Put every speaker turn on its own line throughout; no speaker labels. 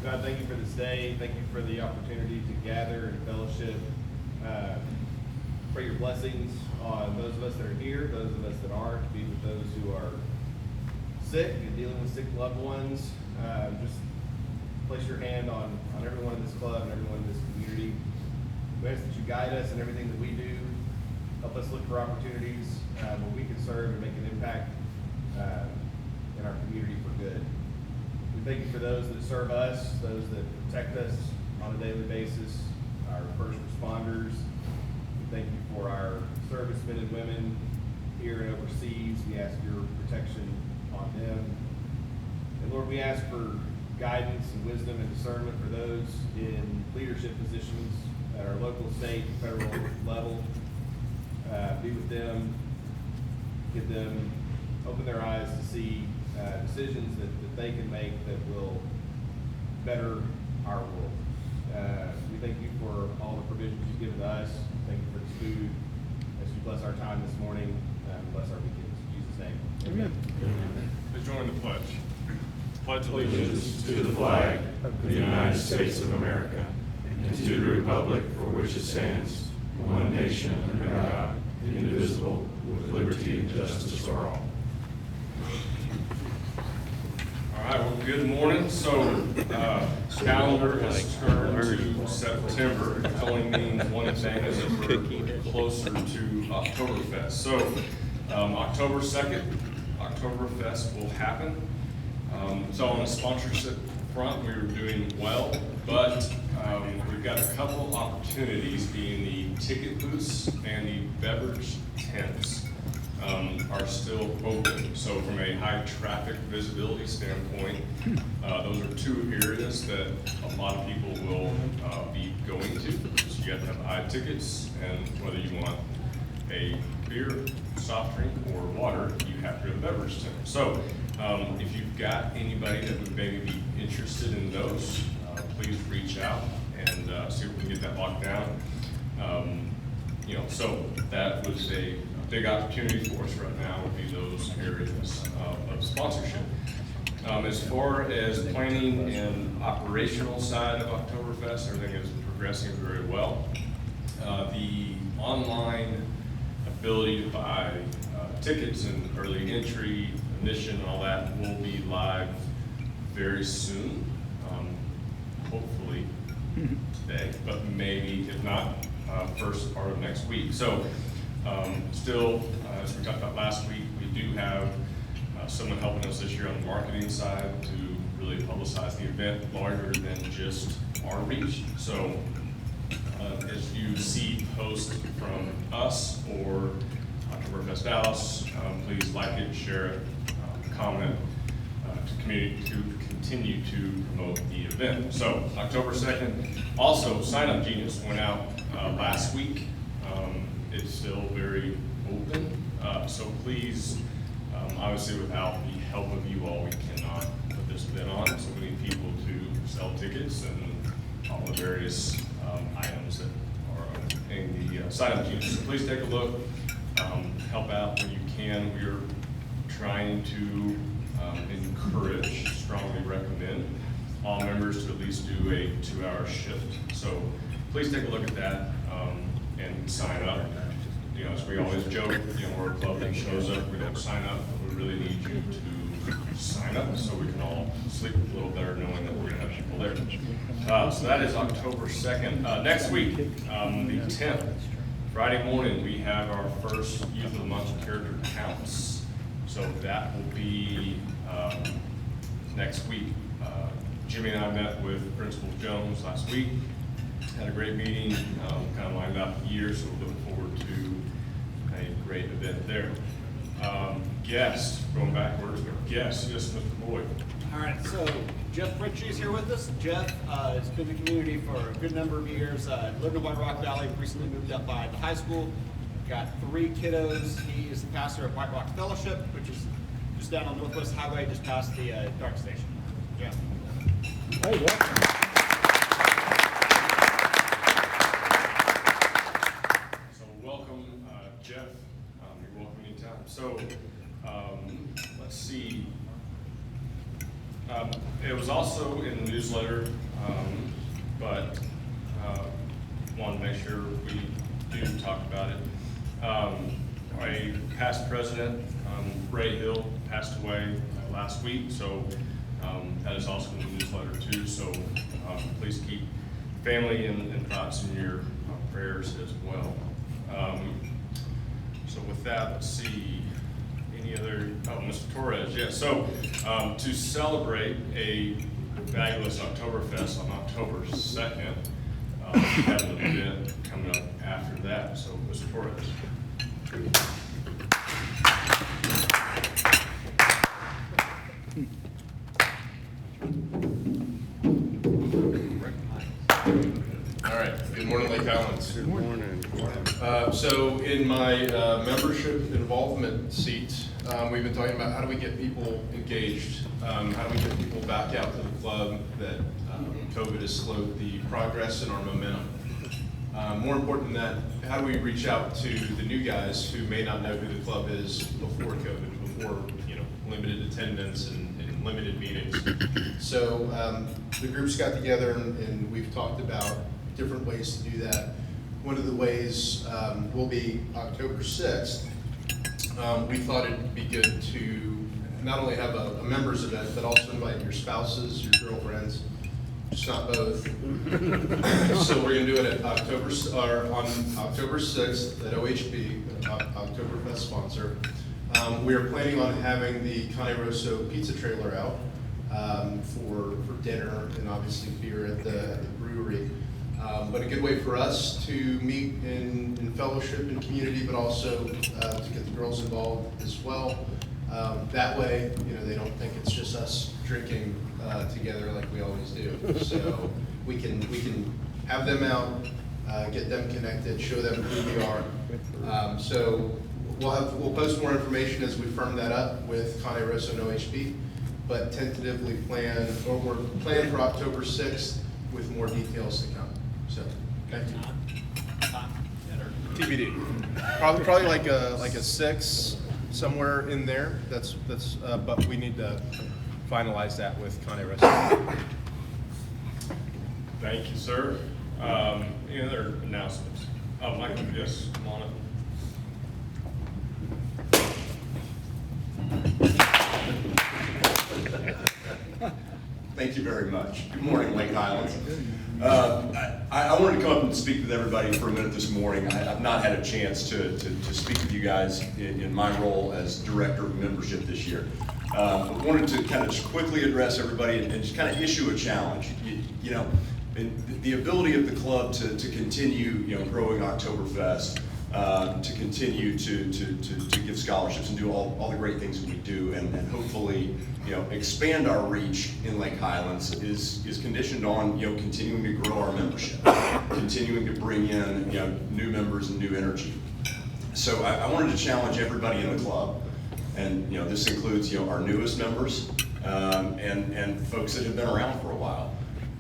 God, thank you for this day. Thank you for the opportunity to gather and fellowship. Pray your blessings on those of us that are here, those of us that aren't. Be with those who are sick and dealing with sick loved ones. Just place your hand on everyone in this club and everyone in this community. We ask that you guide us in everything that we do. Help us look for opportunities where we can serve and make an impact in our community for good. We thank you for those that serve us, those that protect us on a daily basis, our first responders. We thank you for our servicemen and women here and overseas. We ask your protection on them. And Lord, we ask for guidance and wisdom and discernment for those in leadership positions at our local, state, and federal level. Be with them, give them, open their eyes to see decisions that they can make that will better our world. We thank you for all the provisions you've given to us. Thank you for this food. As you bless our time this morning, bless our weekends. In Jesus' name, amen.
Let's join the pledge. Pledge
Allegiance to the flag of the United States of America and to the republic for which it stands, one nation under God, indivisible, with liberty and justice for all.
All right, well, good morning. So, calendar has turned to September. It only means one thing, is that we're closer to Oktoberfest. So, October 2nd, Oktoberfest will happen. So on the sponsorship front, we were doing well, but we've got a couple opportunities, being the ticket booths and the beverage tents are still open. So from a high traffic visibility standpoint, those are two areas that a lot of people will be going to. So you have to have high tickets, and whether you want a beer, soft drink, or water, you have to go to the beverage tent. So if you've got anybody that would maybe be interested in those, please reach out and see if we can get that locked down. So that was a big opportunity for us right now, would be those areas of sponsorship. As far as planning and operational side of Oktoberfest, everything is progressing very well. The online ability to buy tickets and early entry, admission, and all that will be live very soon. Hopefully today, but maybe if not, first part of next week. So still, as we talked about last week, we do have someone helping us this year on the marketing side to really publicize the event larger than just our reach. So as you see posts from us or Oktoberfest Dallas, please like it, share it, comment to continue to promote the event. So October 2nd, also Sign Up Genius went out last week. It's still very open, so please, obviously without the help of you all, we cannot put this event on. So we need people to sell tickets and all the various items that are in the Sign Up Genius. So please take a look, help out when you can. We're trying to encourage, strongly recommend all members to at least do a 2-hour shift. So please take a look at that and sign up. As we always joke, we're a club that shows up, we don't sign up, but we really need you to sign up so we can all sleep a little better knowing that we're gonna have people there. So that is October 2nd. Next week, the 10th, Friday morning, we have our first Youth of the Month character counts. So that will be next week. Jimmy and I met with Principal Jones last week. Had a great meeting, kind of lined out the year, so we're looking forward to a great event there. Guest, going backwards, guest, yes, Mr. Boyd.
All right, so Jeff Ritchie is here with us. Jeff has been in the community for a good number of years. Lived in White Rock Valley, recently moved up by the high school. Got 3 kiddos. He is the pastor of White Rock Fellowship, which is just down on Northwest Highway, just past the dark station. Jeff.
Hey, welcome.
So welcome, Jeff. You're welcome anytime. So let's see. It was also in the newsletter, but wanted to make sure we do talk about it. A past president, Ray Hill, passed away last week, so that is also in the newsletter too. So please keep family and thoughts in your prayers as well. So with that, let's see. Any other? Oh, Mr. Torres, yes. So to celebrate a fabulous Oktoberfest on October 2nd, we have an event coming up after that. So, Mr. Torres.
All right. Good morning, Lake Highlands.
Good morning.
So in my membership involvement seat, we've been talking about how do we get people engaged? How do we get people back out to the club that COVID has slowed the progress and our momentum? More important than that, how do we reach out to the new guys who may not know who the club is before COVID, before limited attendance and limited meetings? So the groups got together and we've talked about different ways to do that. One of the ways will be October 6th. We thought it'd be good to not only have a members event, but also invite your spouses, your girlfriends, just not both. So we're gonna do it at on October 6th at OHB, Oktoberfest sponsor. We are planning on having the Cane Rosso pizza trailer out for dinner and obviously beer at the brewery. But a good way for us to meet in fellowship and community, but also to get the girls involved as well. That way, they don't think it's just us drinking together like we always do. So we can have them out, get them connected, show them who we are. So we'll post more information as we firm that up with Cane Rosso and OHB, but tentatively we're planning for October 6th with more details to come. So, thank you. TBD. Probably like a 6 somewhere in there. That's but we need to finalize that with Cane Rosso.
Thank you, sir. Any other announcements? Oh, Michael, yes, come on up.
Thank you very much. Good morning, Lake Highlands. I wanted to come up and speak with everybody for a minute this morning. I've not had a chance to speak with you guys in my role as Director of Membership this year. I wanted to kind of just quickly address everybody and just kind of issue a challenge. The ability of the club to continue, growing Oktoberfest, to continue to give scholarships and do all the great things that we do, and hopefully, expand our reach in Lake Highlands is conditioned on, continuing to grow our membership, continuing to bring in, new members and new energy. So I wanted to challenge everybody in the club, and this includes, our newest members, and folks that have been around for a while,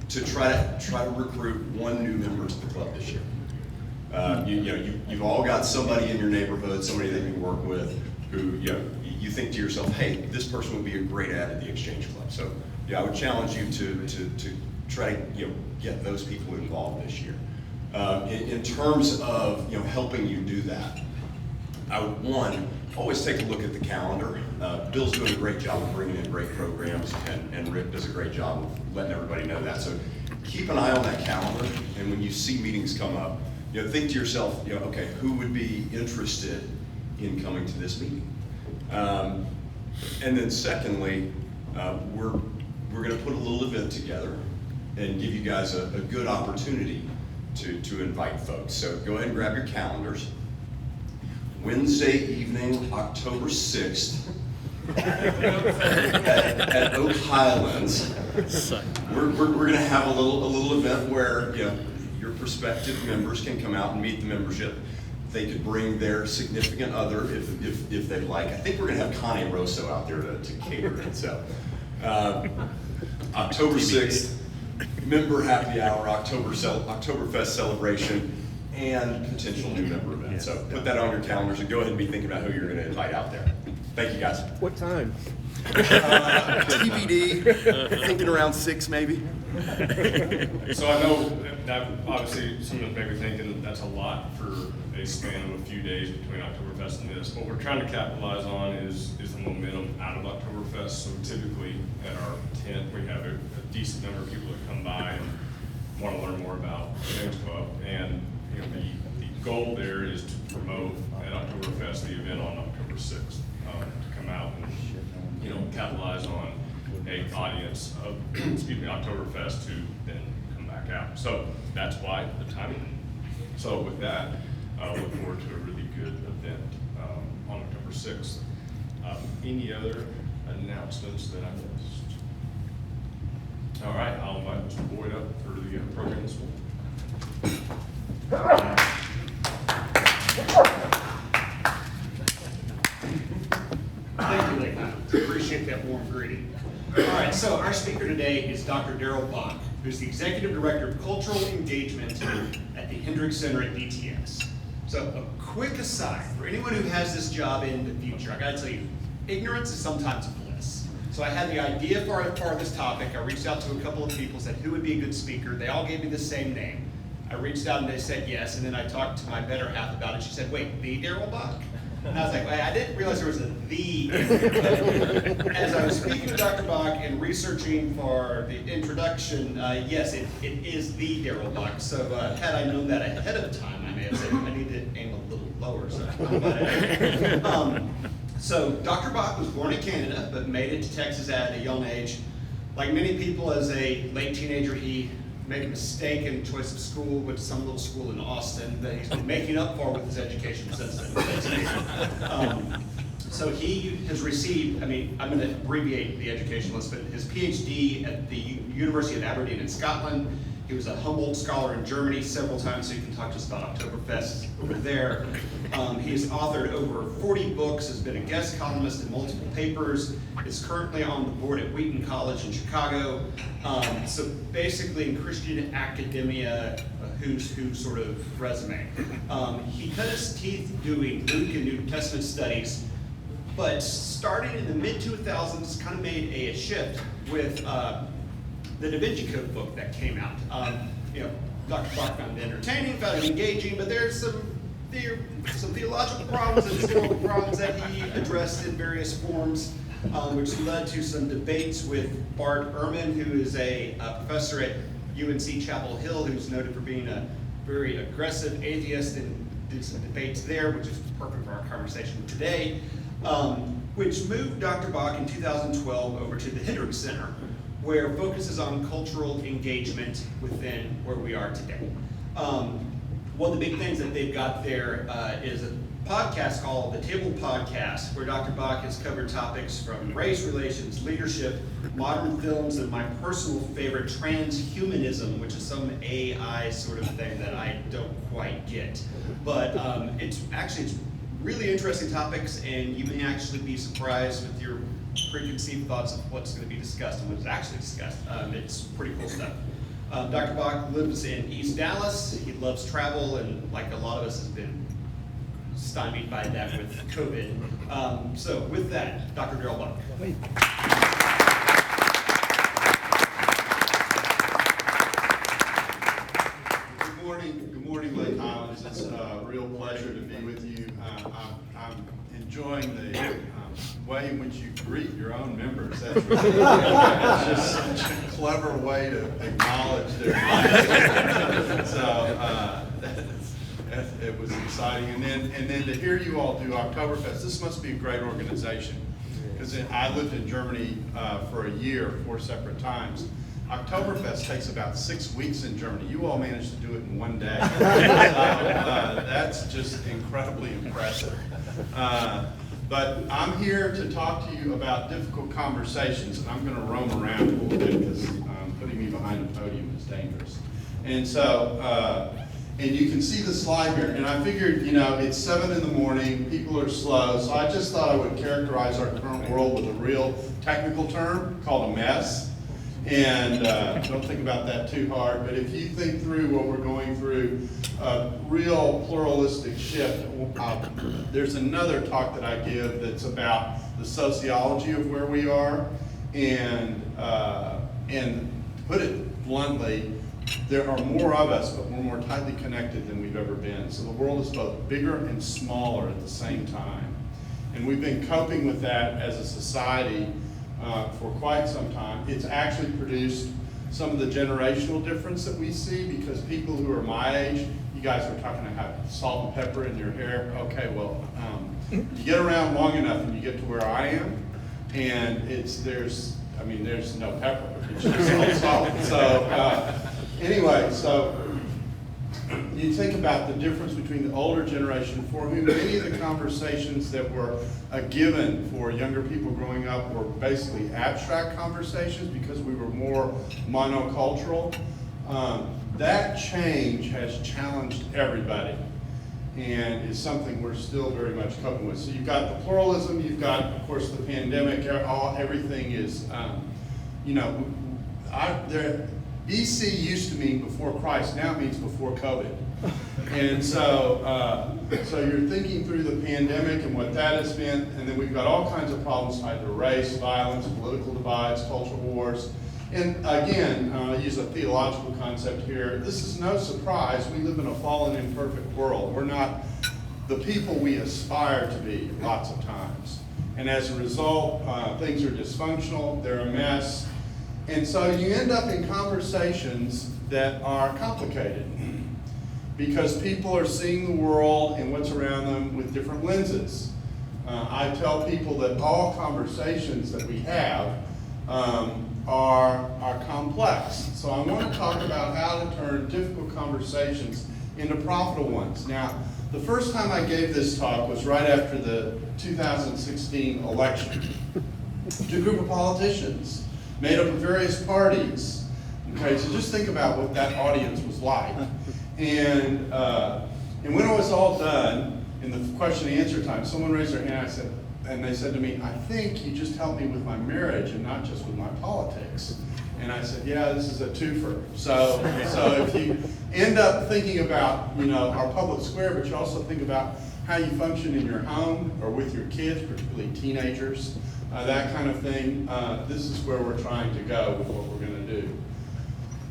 to try to recruit one new member to the club this year. You've all got somebody in your neighborhood, somebody that you work with, who you think to yourself, hey, this person would be a great add at the Exchange Club. So I would challenge you to try to get those people involved this year. In terms of helping you do that, I would always take a look at the calendar. Bill's doing a great job of bringing in great programs, and Rick does a great job of letting everybody know that. So keep an eye on that calendar, and when you see meetings come up, think to yourself, okay, who would be interested in coming to this meeting? And then secondly, we're going to put a little event together and give you guys a good opportunity to invite folks. So go ahead and grab your calendars. Wednesday evening, October 6th, at Oak Highlands, we're going to have a little event where your prospective members can come out and meet the membership. They could bring their significant other if they'd like. I think we're going to have Cane Rosso out there to cater it. So October 6th, member happy hour, Oktoberfest celebration, and potential new member event. So put that on your calendars and go ahead and be thinking about who you're going to invite out there. Thank you, guys.
What time?
TBD, thinking around 6 maybe.
So I know that obviously someone may be thinking that's a lot for a span of a few days between Oktoberfest and this. What we're trying to capitalize on is the momentum out of Oktoberfest. So typically at our tent, we have a decent number of people that come by and want to learn more about James Club. And you know, the goal there is to promote at Oktoberfest the event on October 6th, to come out and capitalize on a audience of Oktoberfest to then come back out. So that's why the timing. So with that, I look forward to a really good event on October 6th. Any other announcements that I missed? All right, I'll invite Mr. Boyd up for the program this morning.
Thank you, Lake Highlands. Appreciate that warm greeting. All right, so our speaker today is Dr. Darrell Bock, who's the Executive Director of Cultural Engagement at the Hendricks Center at DTS. So a quick aside, for anyone who has this job in the future, I gotta tell you, ignorance is sometimes bliss. So I had the idea for this topic. I reached out to a couple of people, said who would be a good speaker. They all gave me the same name. I reached out and they said yes, and then I talked to my better half about it. She said, wait, the Darrell Bock? And I was like, well, I didn't realize there was a "the." As I was speaking to Dr. Bock and researching for the introduction, yes, it is the Darrell Bock. So had I known that ahead of time, I may have said I need to aim a little lower. So Dr. Bock was born in Canada, but made it to Texas at a young age. Like many people, as a late teenager, he made a mistake in choice of school, went to some little school in Austin that he's been making up for with his education since then. So he has received, I'm going to abbreviate the education list, but his PhD at the University of Aberdeen in Scotland. He was a Humboldt Scholar in Germany several times, so you can talk to us about Oktoberfest over there. He's authored over 40 books, has been a guest columnist in multiple papers, is currently on the board at Wheaton College in Chicago. So basically in Christian academia, who's who sort of resume. He cut his teeth doing Luke and New Testament studies, but starting in the mid-2000s, kind of made a shift with the Da Vinci Code book that came out. Dr. Bock found it entertaining, found it engaging, but there's some theological problems and historical problems that he addressed in various forms, which led to some debates with Bart Ehrman, who is a professor at UNC Chapel Hill, who's noted for being a very aggressive atheist, and did some debates there, which is perfect for our conversation today, which moved Dr. Bock in 2012 over to the Hendricks Center, where focuses on cultural engagement within where we are today. One of the big things that they've got there is a podcast called The Table Podcast, where Dr. Bock has covered topics from race relations, leadership, modern films, and my personal favorite, transhumanism, which is some AI sort of thing that I don't quite get. But it's really interesting topics, and you may actually be surprised with your preconceived thoughts of what's going to be discussed and what's actually discussed. It's pretty cool stuff. Dr. Bock lives in East Dallas. He loves travel, and like a lot of us has been stymied by that with COVID. So with that, Dr. Darrell Bock.
Good morning, Lake Highlands. It's a real pleasure to be with you. I'm enjoying the way in which you greet your own members. That's just such a clever way to acknowledge their life. So it was exciting. And then to hear you all do Oktoberfest, this must be a great organization. Because I lived in Germany for a year, 4 separate times. Oktoberfest takes about 6 weeks in Germany. You all managed to do it in one day. That's just incredibly impressive. But I'm here to talk to you about difficult conversations, and I'm going to roam around a little bit because putting me behind a podium is dangerous. And so, and you can see the slide here, and I figured, it's 7 in the morning, people are slow, so I just thought I would characterize our current world with a real technical term called a mess. And don't think about that too hard, but if you think through what we're going through, a real pluralistic shift, there's another talk that I give that's about the sociology of where we are, and to put it bluntly, there are more of us, but we're more tightly connected than we've ever been. So the world is both bigger and smaller at the same time. And we've been coping with that as a society for quite some time. It's actually produced some of the generational difference that we see, because people who are my age, you guys were talking about salt and pepper in your hair. Okay, well, you get around long enough and you get to where I am, and there's no pepper, it's just all salt. So anyway, so you think about the difference between the older generation, for whom many of the conversations that were a given for younger people growing up were basically abstract conversations because we were more monocultural. That change has challenged everybody, and is something we're still very much coping with. So you've got the pluralism, you've got, of course, the pandemic, everything is, BC used to mean before Christ, now it means before COVID. And so, so you're thinking through the pandemic and what that has meant, and then we've got all kinds of problems tied to race, violence, political divides, cultural wars. And again, I use a theological concept here. This is no surprise. We live in a fallen, imperfect world. We're not the people we aspire to be lots of times. And as a result, things are dysfunctional, they're a mess. And so you end up in conversations that are complicated because people are seeing the world and what's around them with different lenses. I tell people that all conversations that we have are complex. So I want to talk about how to turn difficult conversations into profitable ones. Now, the first time I gave this talk was right after the 2016 election to a group of politicians made up of various parties. Okay, so just think about what that audience was like. And when it was all done, in the question and answer time, someone raised their hand and they said to me, "I think you just helped me with my marriage and not just with my politics." And I said, "Yeah, this is a twofer." So if you end up thinking about, our public square, but you also think about how you function in your home or with your kids, particularly teenagers, that kind of thing, this is where we're trying to go with what we're going to do.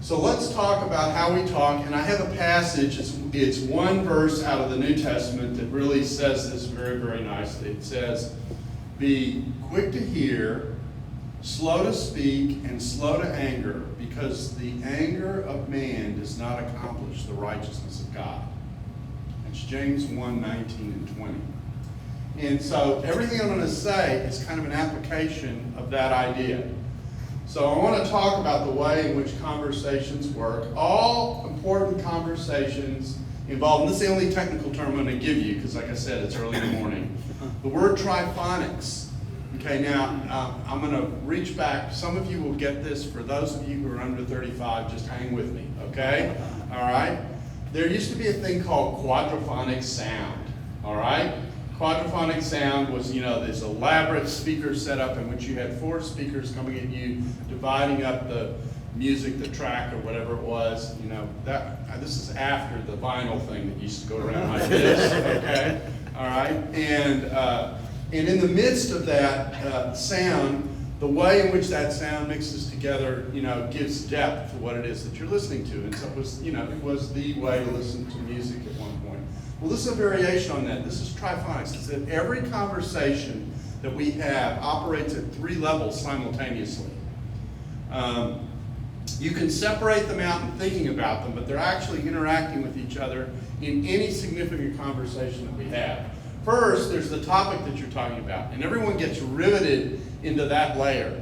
So let's talk about how we talk, and I have a passage, it's one verse out of the New Testament that really says this very, very nicely. It says, "Be quick to hear, slow to speak, and slow to anger, because the anger of man does not accomplish the righteousness of God." It's James 1:19 and 20. And so everything I'm going to say is kind of an application of that idea. So I want to talk about the way in which conversations work. All important conversations involve, and this is the only technical term I'm going to give you because, like I said, it's early in the morning. The word triphonics. Okay, now I'm going to reach back. Some of you will get this. For those of you who are under 35, just hang with me, okay? All right? There used to be a thing called quadraphonic sound, all right? Quadraphonic sound was, this elaborate speaker setup in which you had 4 speakers coming at you, dividing up the music, the track, or whatever it was. This is after the vinyl thing that used to go around like this, okay? All right? And in the midst of that sound, the way in which that sound mixes together, gives depth to what it is that you're listening to. And so it was, it was the way to listen to music at one point. Well, this is a variation on that. This is triphonics. It's that every conversation that we have operates at 3 levels simultaneously. You can separate them out in thinking about them, but they're actually interacting with each other in any significant conversation that we have. First, there's the topic that you're talking about, and everyone gets riveted into that layer,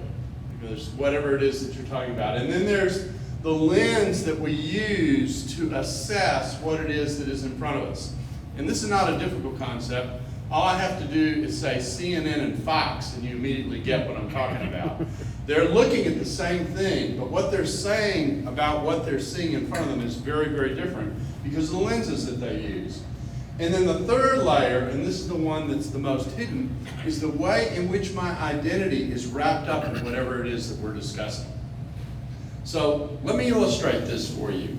because whatever it is that you're talking about. And then there's the lens that we use to assess what it is that is in front of us. And this is not a difficult concept. All I have to do is say CNN and Fox, and you immediately get what I'm talking about. They're looking at the same thing, but what they're saying about what they're seeing in front of them is very, very different because of the lenses that they use. And then the third layer, and this is the one that's the most hidden, is the way in which my identity is wrapped up in whatever it is that we're discussing. So let me illustrate this for you.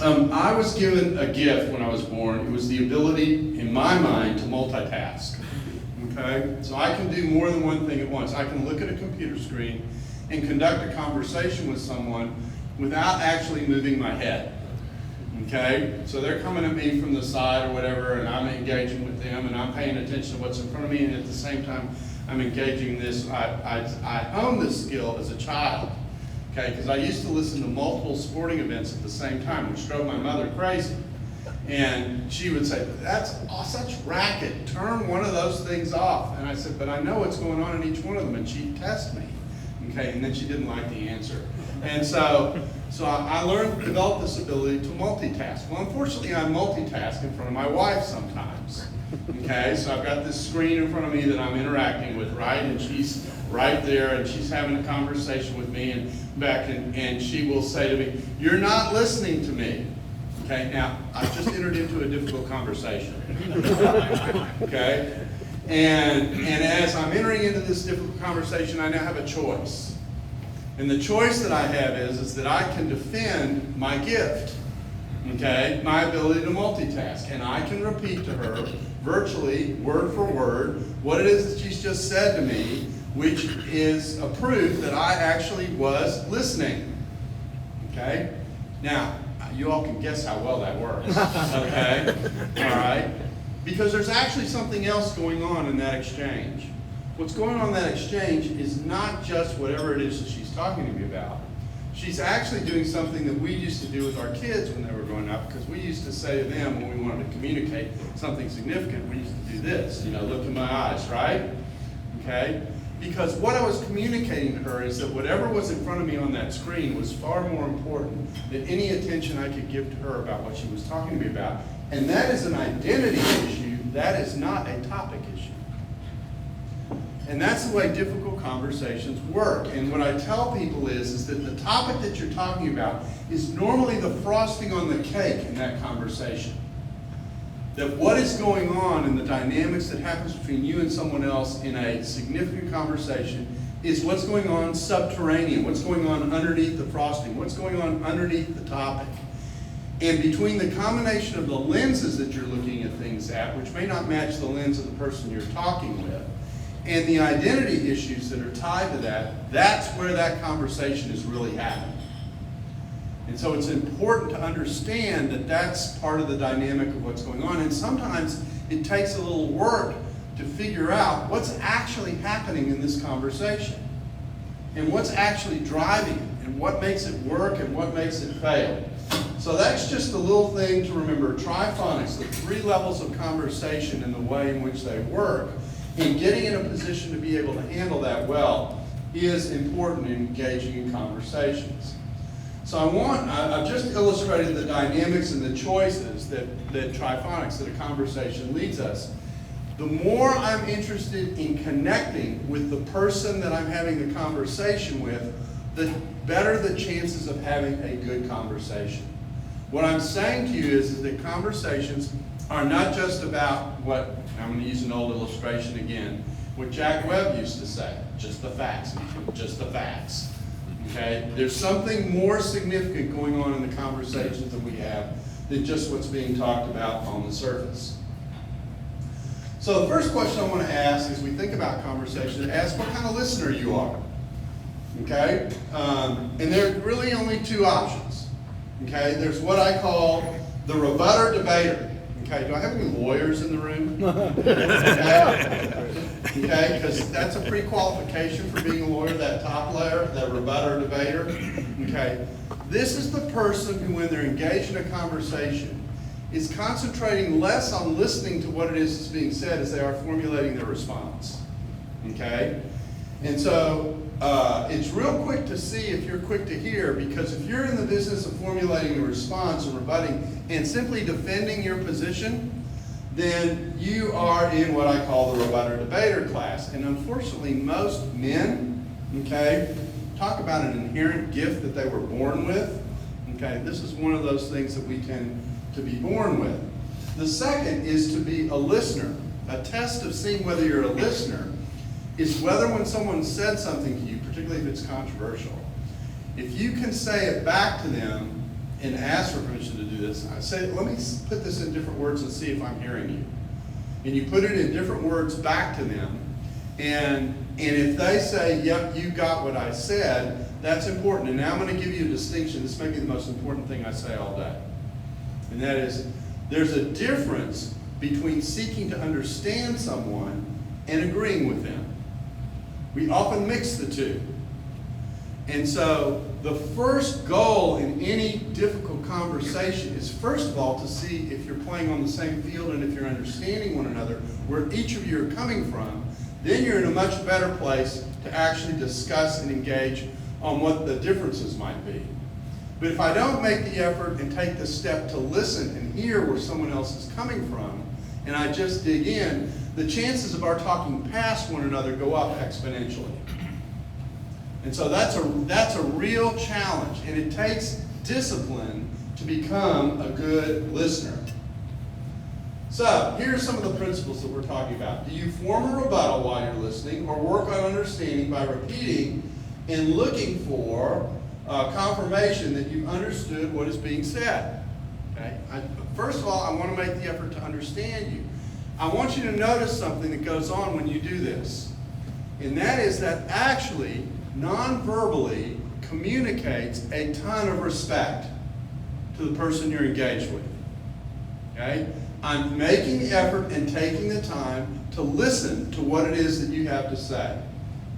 I was given a gift when I was born. It was the ability, in my mind, to multitask. Okay? So I can do more than one thing at once. I can look at a computer screen and conduct a conversation with someone without actually moving my head. Okay? So they're coming at me from the side or whatever, and I'm engaging with them, and I'm paying attention to what's in front of me, and at the same time, I'm engaging this. I honed this skill as a child. Okay, because I used to listen to multiple sporting events at the same time, which drove my mother crazy. And she would say, that's such racket, turn one of those things off. And I said, but I know what's going on in each one of them, and she'd test me. Okay, and then she didn't like the answer. And so I learned, developed this ability to multitask. Well, unfortunately, I multitask in front of my wife sometimes. Okay, so I've got this screen in front of me that I'm interacting with, right? And she's right there, and she's having a conversation with me, and and she will say to me, "You're not listening to me." Okay, now I've just entered into a difficult conversation. Okay, and as I'm entering into this difficult conversation, I now have a choice, and the choice that I have is that I can defend my gift. Okay, my ability to multitask, and I can repeat to her virtually word for word what it is that she's just said to me, which is a proof that I actually was listening. Okay? Now, you all can guess how well that works. Okay? All right? Because there's actually something else going on in that exchange. What's going on in that exchange is not just whatever it is that she's talking to me about. She's actually doing something that we used to do with our kids when they were growing up, because we used to say to them when we wanted to communicate something significant, we used to do this, look in my eyes, right? Okay? Because what I was communicating to her is that whatever was in front of me on that screen was far more important than any attention I could give to her about what she was talking to me about. And that is an identity issue, that is not a topic issue. And that's the way difficult conversations work. And what I tell people is that the topic that you're talking about is normally the frosting on the cake in that conversation. That what is going on in the dynamics that happens between you and someone else in a significant conversation is what's going on subterranean, what's going on underneath the frosting, what's going on underneath the topic. And between the combination of the lenses that you're looking at things at, which may not match the lens of the person you're talking with, and the identity issues that are tied to that, that's where that conversation is really happening. And so it's important to understand that that's part of the dynamic of what's going on. And sometimes it takes a little work to figure out what's actually happening in this conversation, and what's actually driving it, and what makes it work and what makes it fail. So that's just a little thing to remember. Triphonics, the 3 levels of conversation and the way in which they work, and getting in a position to be able to handle that well is important in engaging in conversations. So I've just illustrated the dynamics and the choices that triphonics, that a conversation leads us. The more I'm interested in connecting with the person that I'm having the conversation with, the better the chances of having a good conversation. What I'm saying to you is that conversations are not just about what, I'm going to use an old illustration again, what Jack Webb used to say, just the facts, just the facts. Okay? There's something more significant going on in the conversations that we have than just what's being talked about on the surface. So the first question I want to ask as we think about conversation, ask what kind of listener you are. Okay? And there are really only 2 options. Okay? There's what I call the rebutter debater. Okay, do I have any lawyers in the room? Okay, because that's a pre-qualification for being a lawyer, that top layer, that rebutter debater. Okay, this is the person who, when they're engaged in a conversation, is concentrating less on listening to what it is that's being said as they are formulating their response. Okay, and so it's real quick to see if you're quick to hear, because if you're in the business of formulating a response and rebutting and simply defending your position, then you are in what I call the rebutter debater class. And unfortunately, most men, okay, talk about an inherent gift that they were born with. Okay, this is one of those things that we tend to be born with. The second is to be a listener. A test of seeing whether you're a listener is whether when someone said something to you, particularly if it's controversial, if you can say it back to them and ask for permission to do this, I say, let me put this in different words and see if I'm hearing you. And you put it in different words back to them, and if they say, yep, you got what I said, that's important. And now I'm going to give you a distinction. This may be the most important thing I say all day. And that is, there's a difference between seeking to understand someone and agreeing with them. We often mix the two. And so the first goal in any difficult conversation is, first of all, to see if you're playing on the same field and if you're understanding one another, where each of you are coming from. Then you're in a much better place to actually discuss and engage on what the differences might be. But if I don't make the effort and take the step to listen and hear where someone else is coming from, and I just dig in, the chances of our talking past one another go up exponentially. And so that's a real challenge, and it takes discipline to become a good listener. So here's some of the principles that we're talking about. Do you form a rebuttal while you're listening, or work on understanding by repeating and looking for confirmation that you've understood what is being said? Okay? First of all, I want to make the effort to understand you. I want you to notice something that goes on when you do this. And that is that actually, non-verbally communicates a ton of respect to the person you're engaged with. Okay? I'm making the effort and taking the time to listen to what it is that you have to say.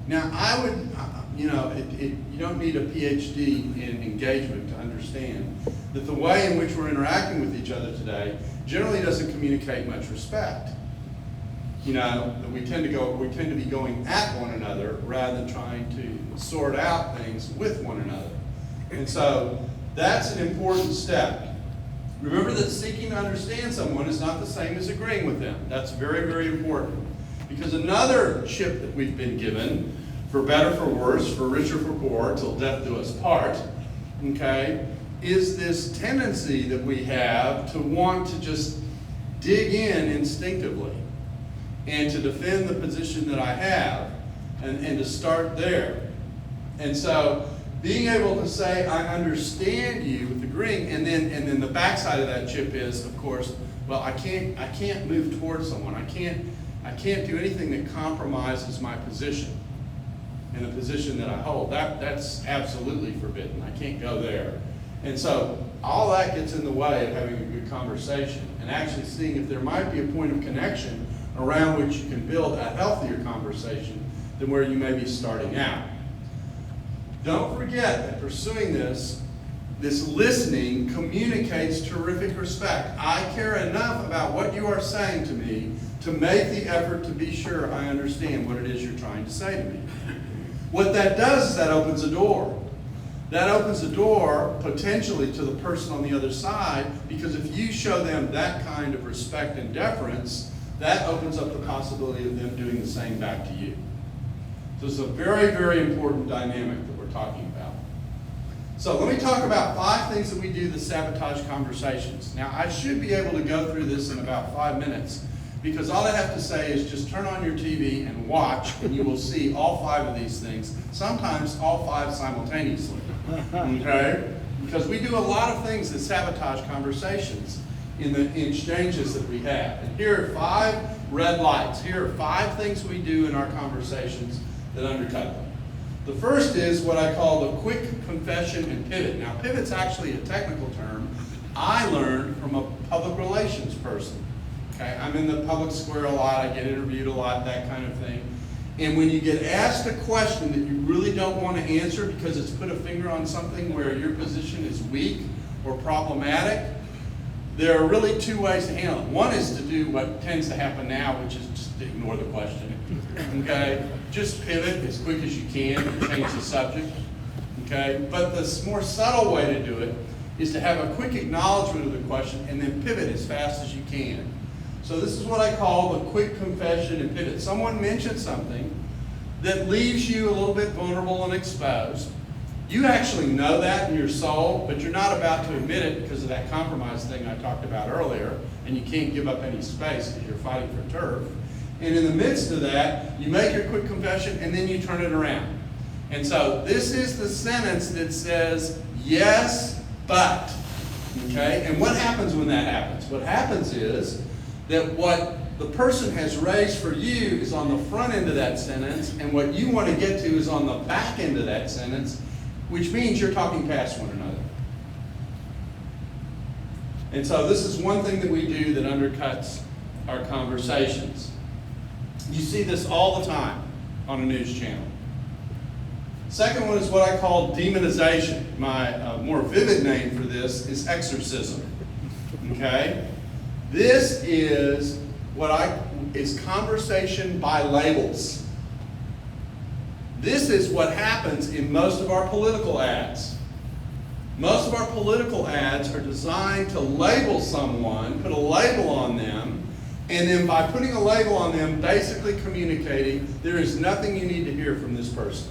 Now, I would, you don't need a PhD in engagement to understand that the way in which we're interacting with each other today generally doesn't communicate much respect. That we tend to be going at one another rather than trying to sort out things with one another. And so that's an important step. Remember that seeking to understand someone is not the same as agreeing with them. That's very, very important. Because another chip that we've been given, for better, for worse, for richer, for poorer, till death do us part, okay, is this tendency that we have to want to just dig in instinctively and to defend the position that I have and to start there. And so being able to say, I understand you with agreeing, and then the backside of that chip is, of course, well, I can't move towards someone. I can't do anything that compromises my position and the position that I hold. That's absolutely forbidden. I can't go there. And so all that gets in the way of having a good conversation and actually seeing if there might be a point of connection around which you can build a healthier conversation than where you may be starting out. Don't forget that pursuing this listening communicates terrific respect. I care enough about what you are saying to me to make the effort to be sure I understand what it is you're trying to say to me. What that does is that opens a door. That opens a door potentially to the person on the other side, because if you show them that kind of respect and deference, that opens up the possibility of them doing the same back to you. So it's a very, very important dynamic that we're talking about. So let me talk about 5 things that we do to sabotage conversations. Now, I should be able to go through this in about 5 minutes, because all I have to say is just turn on your TV and watch, and you will see all 5 of these things, sometimes all 5 simultaneously. Okay? Because we do a lot of things that sabotage conversations in the exchanges that we have. And here are 5 red lights. Here are 5 things we do in our conversations that undercut them. The first is what I call the quick confession and pivot. Now, pivot's actually a technical term I learned from a public relations person. Okay, I'm in the public square a lot, I get interviewed a lot, that kind of thing. And when you get asked a question that you really don't want to answer because it's put a finger on something where your position is weak or problematic, there are really 2 ways to handle it. One is to do what tends to happen now, which is just to ignore the question. Okay? Just pivot as quick as you can and change the subject. Okay? But the more subtle way to do it is to have a quick acknowledgement of the question and then pivot as fast as you can. So this is what I call the quick confession and pivot. Someone mentions something that leaves you a little bit vulnerable and exposed. You actually know that in your soul, but you're not about to admit it because of that compromise thing I talked about earlier, and you can't give up any space because you're fighting for turf. And in the midst of that, you make your quick confession and then you turn it around. And so this is the sentence that says, yes, but. Okay? And what happens when that happens? What happens is that what the person has raised for you is on the front end of that sentence, and what you want to get to is on the back end of that sentence, which means you're talking past one another. And so this is one thing that we do that undercuts our conversations. You see this all the time on a news channel. Second one is what I call demonization. My more vivid name for this is exorcism. Okay? This is is conversation by labels. This is what happens in most of our political ads. Most of our political ads are designed to label someone, put a label on them, and then by putting a label on them, basically communicating there is nothing you need to hear from this person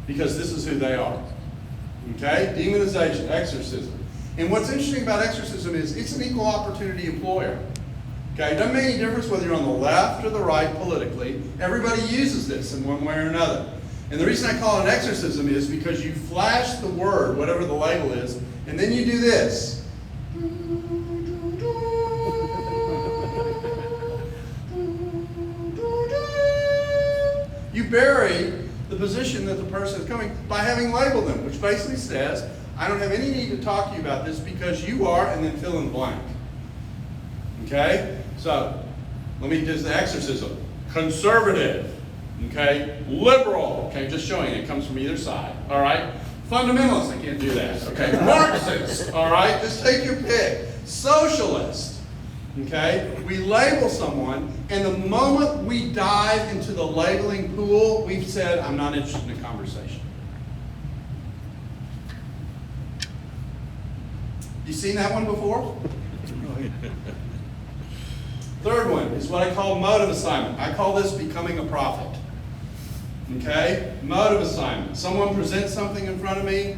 because this is who they are. Okay? Demonization, exorcism. And what's interesting about exorcism is it's an equal opportunity employer. Okay? It doesn't make any difference whether you're on the left or the right politically. Everybody uses this in one way or another. And the reason I call it an exorcism is because you flash the word, whatever the label is, and then you do this. You bury the position that the person is coming by having labeled them, which basically says, I don't have any need to talk to you about this because you are, and then fill in the blank. Okay? So, let me do the exorcism. Conservative. Okay? Liberal. Okay, just showing it comes from either side. All right? Fundamentalist. I can't do that. Okay? Marxist. All right? Just take your pick. Socialist. Okay? We label someone, and the moment we dive into the labeling pool, we've said, I'm not interested in a conversation. You seen that one before? Third one is what I call motive assignment. I call this becoming a prophet. Okay? Motive assignment. Someone presents something in front of me,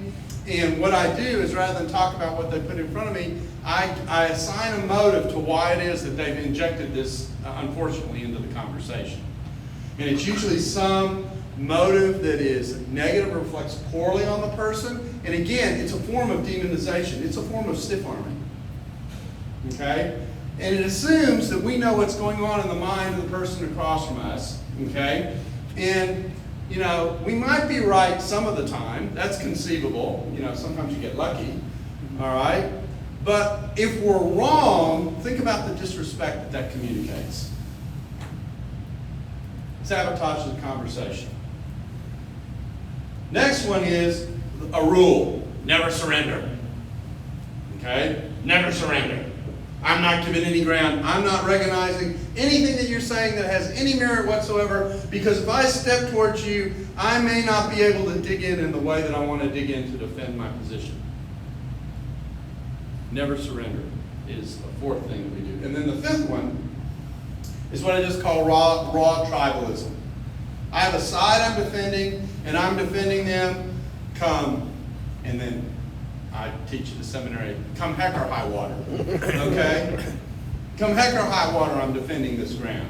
and what I do is rather than talk about what they put in front of me, I assign a motive to why it is that they've injected this, unfortunately, into the conversation. And it's usually some motive that is negative or reflects poorly on the person. And again, it's a form of demonization. It's a form of stiff arming. Okay? And it assumes that we know what's going on in the mind of the person across from us. Okay? And, you know, we might be right some of the time. That's conceivable. You know, sometimes you get lucky. All right? But if we're wrong, think about the disrespect that communicates. Sabotage the conversation. Next one is a rule. Never surrender. Okay? Never surrender. I'm not giving any ground. I'm not recognizing anything that you're saying that has any merit whatsoever, because if I step towards you, I may not be able to dig in the way that I want to dig in to defend my position. Never surrender is a fourth thing that we do. And then the fifth one is what I just call raw tribalism. I have a side I'm defending, and I'm defending them. Come, and then I teach at the seminary, come heck or high water. Okay? Come heck or high water, I'm defending this ground.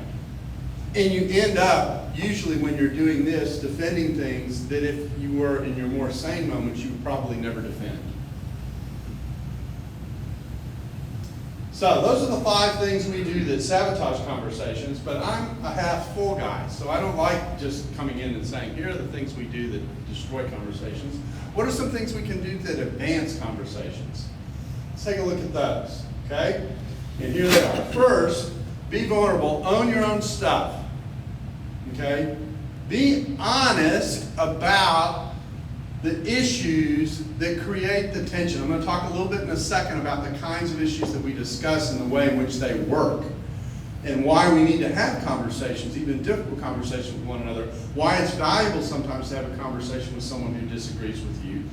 And you end up, usually when you're doing this, defending things that if you were in your more sane moments, you would probably never defend. So those are the 5 things we do that sabotage conversations, but I'm a half full guy, so I don't like just coming in and saying, here are the things we do that destroy conversations. What are some things we can do that advance conversations? Let's take a look at those, okay? And here they are. First, be vulnerable, own your own stuff, okay? Be honest about the issues that create the tension. I'm going to talk a little bit in a second about the kinds of issues that we discuss and the way in which they work, and why we need to have conversations, even difficult conversations with one another, why it's valuable sometimes to have a conversation with someone who disagrees with you.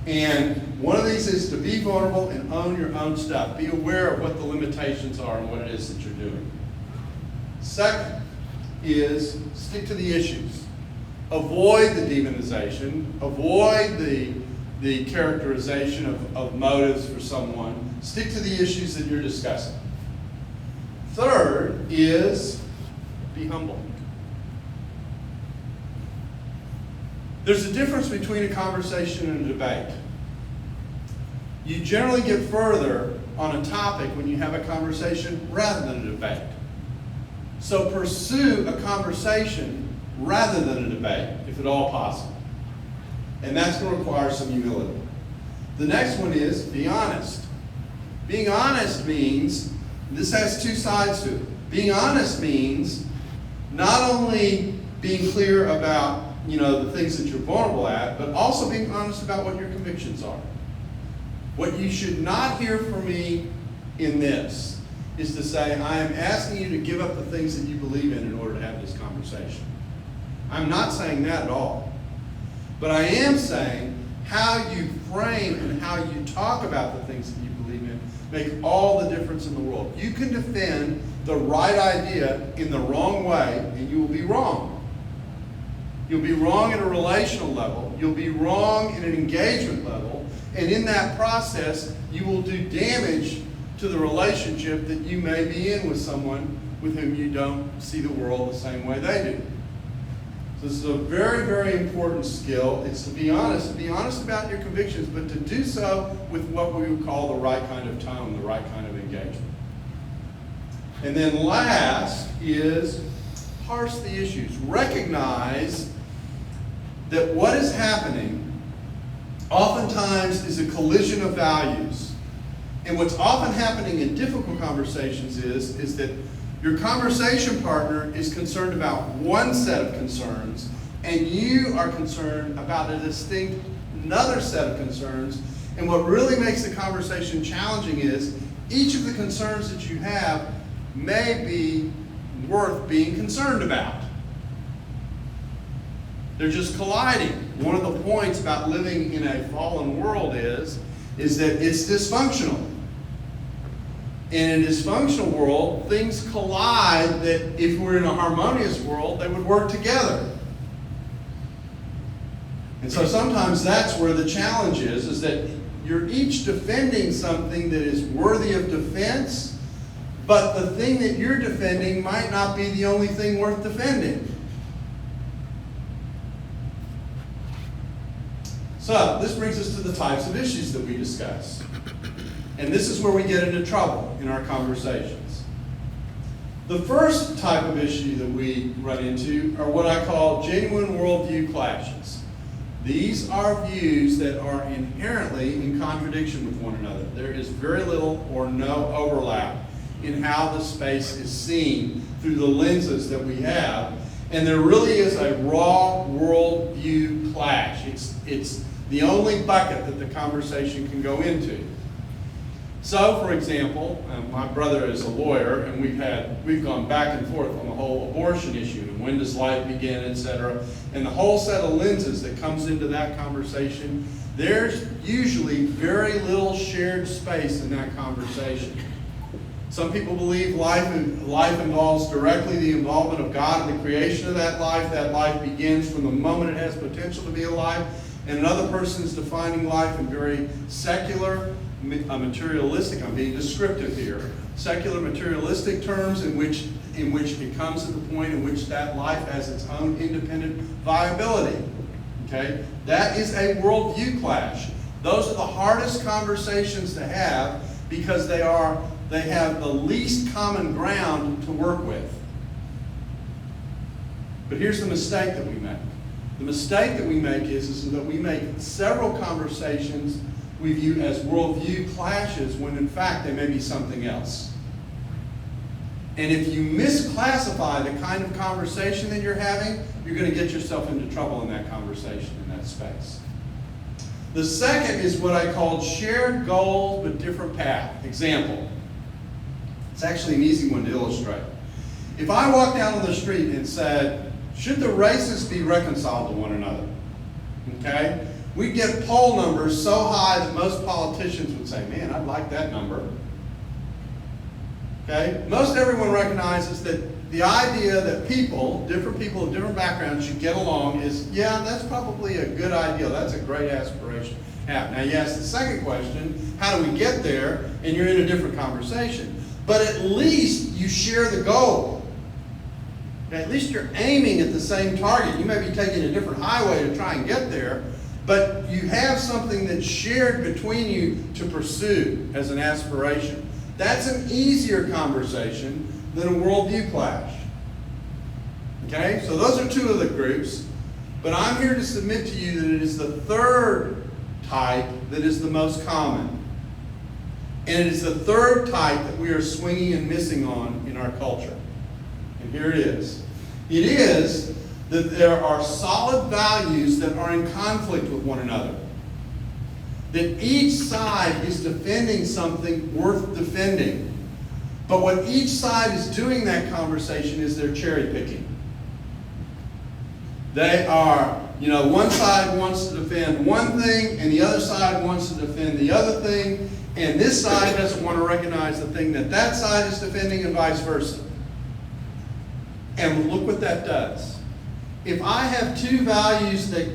And one of these is to be vulnerable and own your own stuff. Be aware of what the limitations are and what it is that you're doing. Second is stick to the issues. Avoid the demonization, avoid the characterization of motives for someone. Stick to the issues that you're discussing. Third is be humble. There's a difference between a conversation and a debate. You generally get further on a topic when you have a conversation rather than a debate. So pursue a conversation rather than a debate, if at all possible. And that's going to require some humility. The next one is be honest. Being honest means, this has two sides to it. Being honest means not only being clear about, the things that you're vulnerable at, but also being honest about what your convictions are. What you should not hear from me in this is to say, I am asking you to give up the things that you believe in order to have this conversation. I'm not saying that at all. But I am saying how you frame and how you talk about the things that you believe in make all the difference in the world. You can defend the right idea in the wrong way, and you will be wrong. You'll be wrong at a relational level. You'll be wrong at an engagement level. And in that process, you will do damage to the relationship that you may be in with someone with whom you don't see the world the same way they do. So this is a very, very important skill. It's to be honest about your convictions, but to do so with what we would call the right kind of tone, the right kind of engagement. And then last is parse the issues. Recognize that what is happening oftentimes is a collision of values. And what's often happening in difficult conversations is that your conversation partner is concerned about one set of concerns, and you are concerned about a distinct another set of concerns. And what really makes the conversation challenging is each of the concerns that you have may be worth being concerned about. They're just colliding. One of the points about living in a fallen world is that it's dysfunctional. In a dysfunctional world, things collide that if we're in a harmonious world, they would work together. And so sometimes that's where the challenge is that you're each defending something that is worthy of defense, but the thing that you're defending might not be the only thing worth defending. So this brings us to the types of issues that we discuss. And this is where we get into trouble in our conversations. The first type of issue that we run into are what I call genuine worldview clashes. These are views that are inherently in contradiction with one another. There is very little or no overlap in how the space is seen through the lenses that we have. And there really is a raw worldview clash. It's the only bucket that the conversation can go into. So, for example, my brother is a lawyer, and we've gone back and forth on the whole abortion issue, and when does life begin, etc. And the whole set of lenses that comes into that conversation, there's usually very little shared space in that conversation. Some people believe life involves directly the involvement of God in the creation of that life. That life begins from the moment it has potential to be alive. And another person is defining life in very secular, materialistic, I'm being descriptive here, secular materialistic terms in which it comes to the point in which that life has its own independent viability. Okay? That is a worldview clash. Those are the hardest conversations to have because they have the least common ground to work with. But here's the mistake that we make. The mistake that we make is that we make several conversations we view as worldview clashes when in fact they may be something else. And if you misclassify the kind of conversation that you're having, you're going to get yourself into trouble in that conversation, in that space. The second is what I call shared goals but different path. Example. It's actually an easy one to illustrate. If I walked down on the street and said, should the races be reconciled to one another? Okay? We'd get poll numbers so high that most politicians would say, man, I'd like that number. Okay? Most everyone recognizes that the idea that different people of different backgrounds should get along is, yeah, that's probably a good idea. That's a great aspiration to have. Now you ask the second question, how do we get there? And you're in a different conversation. But at least you share the goal. At least you're aiming at the same target. You may be taking a different highway to try and get there, but you have something that's shared between you to pursue as an aspiration. That's an easier conversation than a worldview clash. Okay, so those are two of the groups, but I'm here to submit to you that it is the third type that is the most common. And it is the third type that we are swinging and missing on in our culture. And here it is. It is that there are solid values that are in conflict with one another. That each side is defending something worth defending. But what each side is doing in that conversation is they're cherry picking. They are, one side wants to defend one thing and the other side wants to defend the other thing, and this side doesn't want to recognize the thing that that side is defending and vice versa. And look what that does. If I have two values that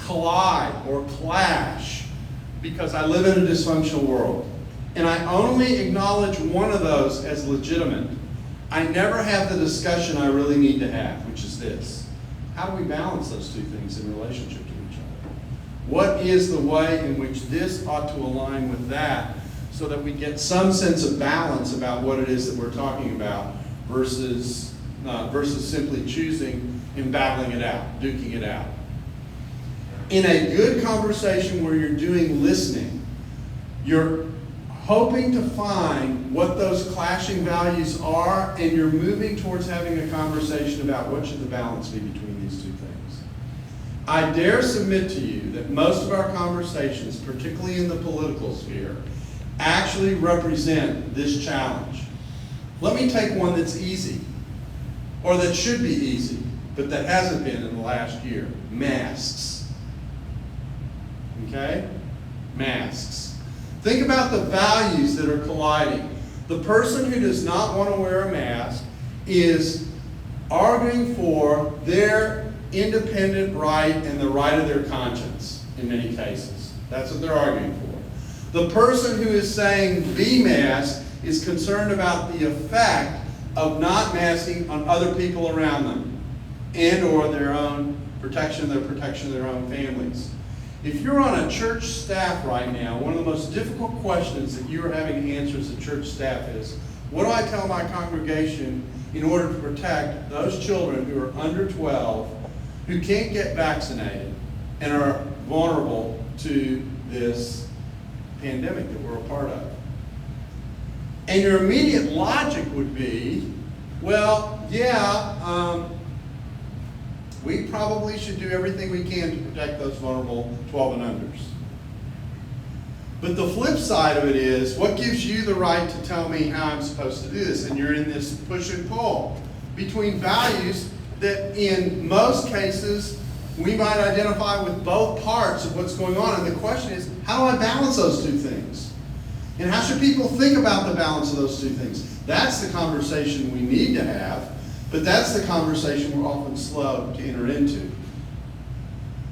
collide or clash because I live in a dysfunctional world, and I only acknowledge one of those as legitimate, I never have the discussion I really need to have, which is this. How do we balance those two things in relationship to each other? What is the way in which this ought to align with that so that we get some sense of balance about what it is that we're talking about versus simply choosing and battling it out, duking it out. In a good conversation where you're doing listening, you're hoping to find what those clashing values are, and you're moving towards having a conversation about what should the balance be between these two things. I dare submit to you that most of our conversations, particularly in the political sphere, actually represent this challenge. Let me take one that's easy, or that should be easy, but that hasn't been in the last year. Masks. Okay? Masks. Think about the values that are colliding. The person who does not want to wear a mask is arguing for their independent right and the right of their conscience in many cases. That's what they're arguing for. The person who is saying be masked is concerned about the effect of not masking on other people around them and or their own protection of their own families. If you're on a church staff right now, one of the most difficult questions that you're having to answer as a church staff is, what do I tell my congregation in order to protect those children who are under 12, who can't get vaccinated, and are vulnerable to this pandemic that we're a part of? And your immediate logic would be, well, yeah, we probably should do everything we can to protect those vulnerable 12 and unders. But the flip side of it is, what gives you the right to tell me how I'm supposed to do this? And you're in this push and pull between values that in most cases we might identify with both parts of what's going on. And the question is, how do I balance those two things? And how should people think about the balance of those two things? That's the conversation we need to have. But that's the conversation we're often slow to enter into.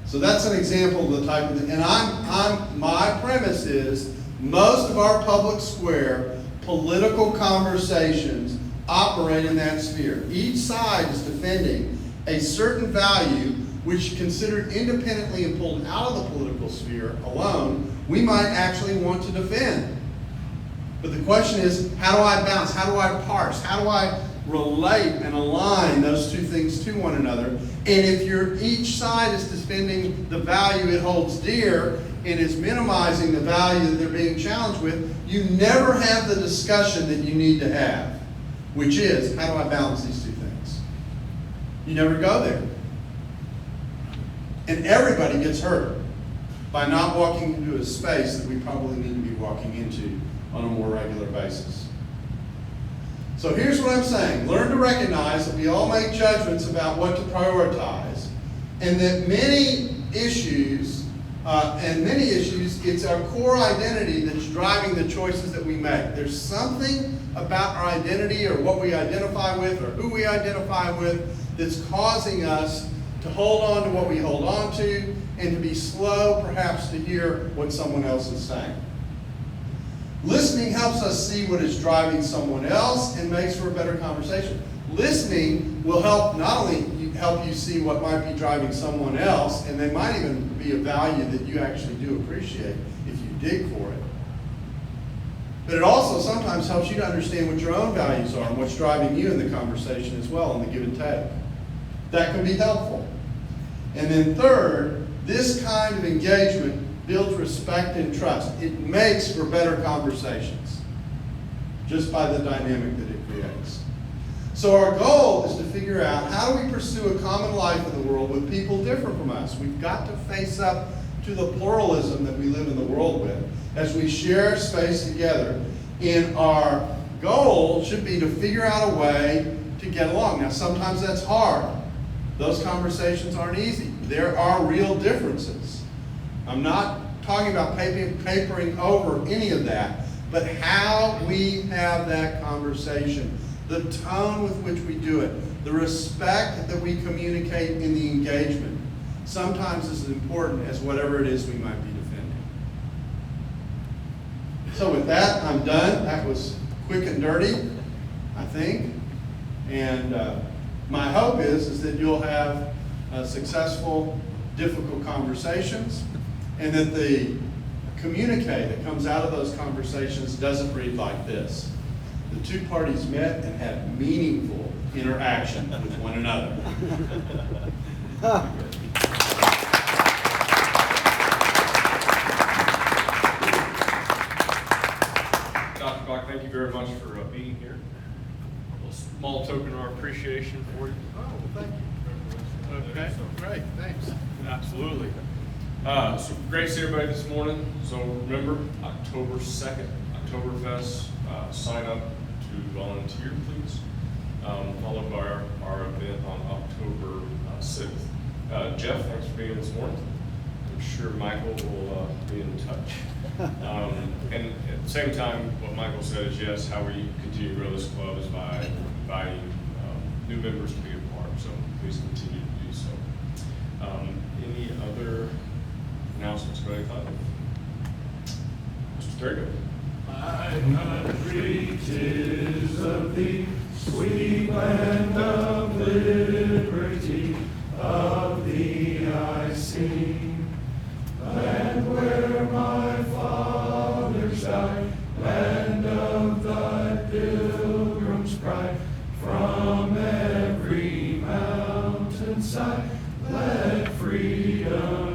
So that's an example of the type of thing. And my premise is most of our public square political conversations operate in that sphere. Each side is defending a certain value which, considered independently and pulled out of the political sphere alone, we might actually want to defend. But the question is, how do I balance? How do I parse? How do I relate and align those two things to one another? And if each side is defending the value it holds dear and is minimizing the value that they're being challenged with, you never have the discussion that you need to have, which is, how do I balance these two things? You never go there. And everybody gets hurt by not walking into a space that we probably need to be walking into on a more regular basis. So here's what I'm saying. Learn to recognize that we all make judgments about what to prioritize, and that many issues, it's our core identity that's driving the choices that we make. There's something about our identity or what we identify with or who we identify with that's causing us to hold on to what we hold on to and to be slow perhaps to hear what someone else is saying. Listening helps us see what is driving someone else and makes for a better conversation. listening will help not only help you see what might be driving someone else, and they might even be a value that you actually do appreciate if you dig for it. But it also sometimes helps you to understand what your own values are and what's driving you in the conversation as well, in the give and take. That can be helpful. And then third, this kind of engagement builds respect and trust. It makes for better conversations, just by the dynamic that it creates. So our goal is to figure out, how do we pursue a common life in the world with people different from us? We've got to face up to the pluralism that we live in the world with as we share space together. And our goal should be to figure out a way to get along. Now, sometimes that's hard. Those conversations aren't easy. There are real differences. I'm not talking about papering over any of that, but how we have that conversation, the tone with which we do it, the respect that we communicate in the engagement, sometimes is as important as whatever it is we might be defending. So with that, I'm done. That was quick and dirty, I think. And my hope is that you'll have successful, difficult conversations, and that the communique that comes out of those conversations doesn't read like this. The two parties met and had meaningful interaction with one another.
Dr. Bock, thank you very much for being here. A little small token of our appreciation for you.
Oh, well, thank you. Okay, great, thanks.
Absolutely. So great to see everybody this morning. So remember, October 2nd, Oktoberfest, sign up to volunteer, please. Followed by our event on October 6th. Jeff, thanks for being here this morning. I'm sure Michael will be in touch. And at the same time, what Michael said is yes, how we continue to grow this club is by inviting new members to be a part. So please continue to do so. Any other announcements by any time? Mr. Terry?
My country 'tis of thee, sweet land of liberty, of thee I sing. Land where my fathers died, land of thy pilgrim's pride, from every mountainside, let freedom